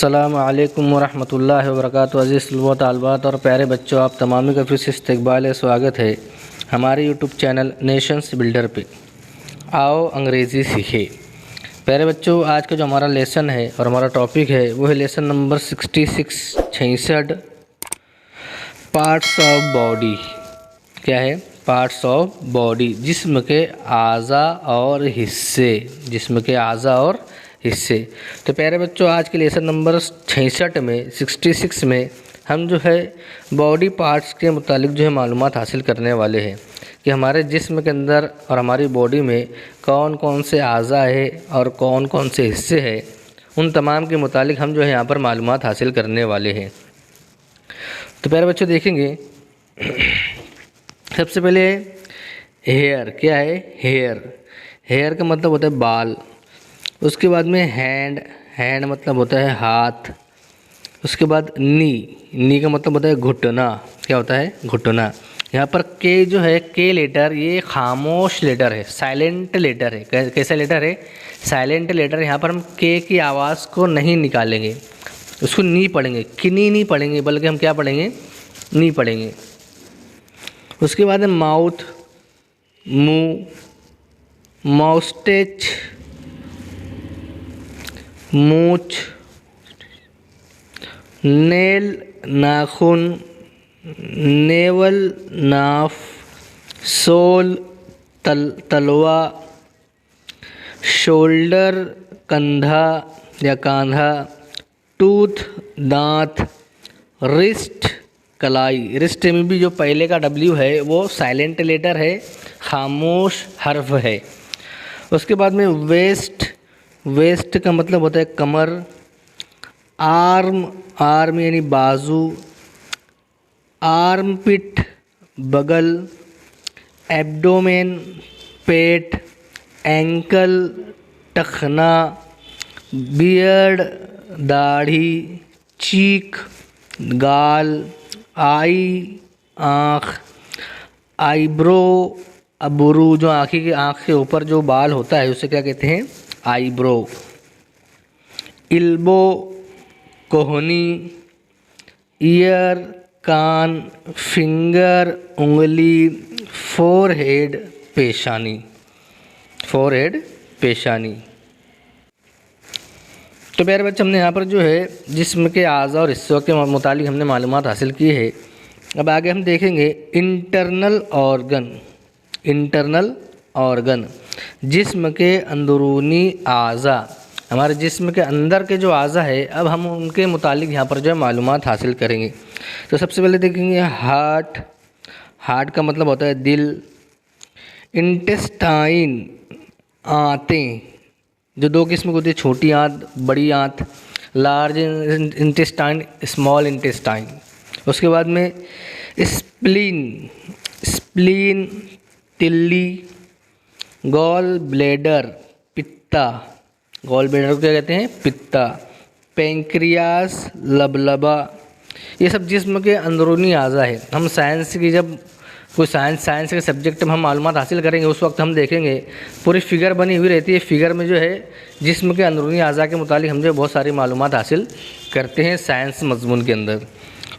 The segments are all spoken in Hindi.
अस्सलामु अलैकुम वरहमतुल्लाहि वबरकातुहू। अज़ीज़ तलबा तालिबात और प्यारे बच्चों, आप तमामी का फिर से इस्तकबाल है, स्वागत है हमारे यूट्यूब चैनल नेशंस बिल्डर पे। आओ अंग्रेज़ी सीखे। प्यारे बच्चों, आज का जो हमारा लेसन है और हमारा टॉपिक है वो है lesson number 66 parts of body. क्या है? पार्ट्स ऑफ बॉडी, जिस्म के आज़ा और हिस्से, जिस्म के आज़ा और हिस्से। तो प्यारे बच्चों, आज के लेसन नंबर 66 में हम जो है बॉडी पार्ट्स के मुतालिक जो है मालूमात हासिल करने वाले हैं कि हमारे जिस्म के अंदर और हमारी बॉडी में कौन कौन से आज़ा है और कौन कौन से हिस्से हैं। उन तमाम के मुतालिक हम जो है यहाँ पर मालूमात हासिल करने वाले हैं। तो प्यारे बच्चों देखेंगे, सबसे पहले हेयर। क्या है? हेयर का मतलब होता है बाल। उसके बाद में हैंड मतलब होता है हाथ। उसके बाद नी का मतलब होता है घुटना। क्या होता है? घुटना। यहाँ पर के जो है, के लेटर, ये खामोश लेटर है, साइलेंट लेटर है। कैसा लेटर है? Silent letter. यहाँ पर हम के की आवाज़ को नहीं निकालेंगे, उसको नी पढ़ेंगे, किनी नहीं पढ़ेंगे, बल्कि हम क्या पढ़ेंगे? नी पढ़ेंगे। उसके बाद है माउथ, मुँह, माउस्टेच, मूंछ, नेल नाखून, नेवल नाफ, सोल तलवा, शोल्डर कंधा या कांधा, टूथ दांत, रिस्ट कलाई। रिस्ट में भी जो पहले का डब्ल्यू है वो साइलेंट लेटर है, खामोश हर्फ है। उसके बाद में वेस्ट का मतलब होता है कमर। आर्म यानी बाजू। आर्म पिट बगल। एब्डोमेन पेट। एंकल टखना। बियर्ड दाढ़ी। चीक गाल। आई आँख। आईब्रो अबरू, जो आँख के ऊपर जो बाल होता है उसे क्या कहते हैं? आईब्रो। इल्बो कोहनी। ईयर कान। फिंगर उंगली। फोरहेड पेशानी। तो प्यारे बच्चे, हमने यहाँ पर जो है जिस्म के आज़ा और हिस्सों के मुतालिक हमने मालूमात हासिल की है। अब आगे हम देखेंगे इंटरनल ऑर्गन, जिस्म के अंदरूनी आज़ा। हमारे जिस्म के अंदर के जो आज़ा है, अब हम उनके मुतालिक यहाँ पर जो है मालूमात हासिल करेंगे। तो सबसे पहले देखेंगे हार्ट का मतलब होता है दिल। इंटेस्टाइन आंतें, जो दो किस्म की होती है, छोटी आंत, बड़ी आंत। Large intestine, small intestine. उसके बाद में स्प्लीन तिल्ली। गॉल ब्लैडर पित्ता। गॉल ब्लैडर को क्या कहते हैं? पित्ता। पेंक्रियास लबलबा। ये सब जिस्म के अंदरूनी आज़ा है। हम साइंस की जब कोई साइंस के सब्जेक्ट में हम मालूमात हासिल करेंगे, उस वक्त हम देखेंगे पूरी फिगर बनी हुई रहती है। फिगर में जो है जिस्म के अंदरूनी आज़ा के मुतालिक हम जो बहुत सारी मालूमात हासिल करते हैं साइंस मजमून के अंदर।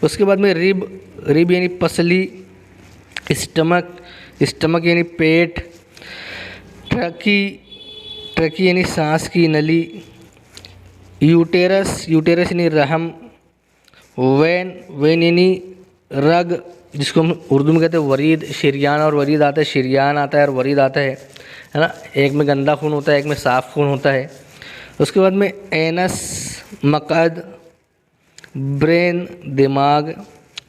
उसके बाद में रिब यानी पसली। स्टमक यानी पेट। ट्रकी यानी सांस की नली। यूटेरस यानी रहम। वेन यानी रग, जिसको हम उर्दू में कहते हैं वरीद। शरियान और वरीद आता है, शरियान आता है और वरीद आता है ना। एक में गंदा खून होता है, एक में साफ़ खून होता है। उसके बाद में एनस मकद। ब्रेन दिमाग।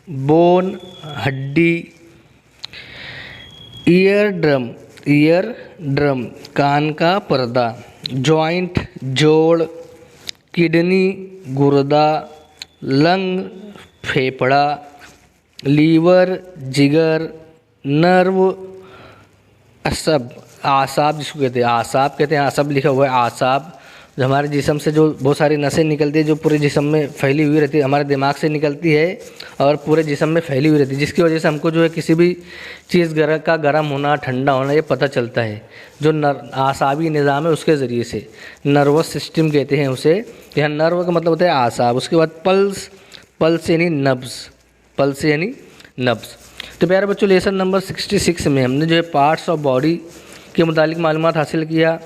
बोन हड्डी। ईयर ड्रम कान का पर्दा। जॉइंट जोड़। किडनी गुर्दा। लंग फेफड़ा। लीवर जिगर। नर्व आसाब, जिसको कहते हैं आसाब, कहते हैं आसाब लिखा हुआ है आसाब। जो हमारे जिस्म से जो बहुत सारी नसें निकलती है, जो पूरे जिस्म में फैली हुई रहती है, हमारे दिमाग से निकलती है और पूरे जिस्म में फैली हुई रहती है, जिसकी वजह से हमको जो है किसी भी चीज़ का गर्म होना, ठंडा होना ये पता चलता है। जो आसाबी निज़ाम है उसके ज़रिए से, नर्वस सिस्टम कहते हैं उसे। यहाँ नर्व का मतलब होता है आसाब। उसके बाद पल्स, पल्स यानी नब्ज़, पल्स यानी नब्ज़। तो प्यारे बच्चों, लेसन नंबर 66 में हमने जो है पार्ट्स ऑफ बॉडी के मुतालिक मालूमात हासिल किया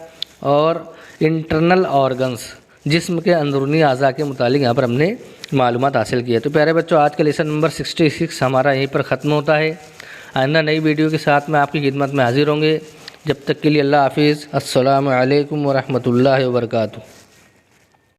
और इंटरनल ऑर्गन्स, जिस्म के अंदरूनी अज़ा के मुतालिक यहाँ पर हमने मालूमात हासिल किया। तो प्यारे बच्चों, आज का लेसन नंबर 66 हमारा यहीं पर ख़त्म होता है। आइंदा नई वीडियो के साथ में आपकी खिदमत में हाजिर होंगे। जब तक के लिए अल्लाह हाफिज़। अस्सलामु अलैकुम व रहमतुल्लाहि व बरकातुहू।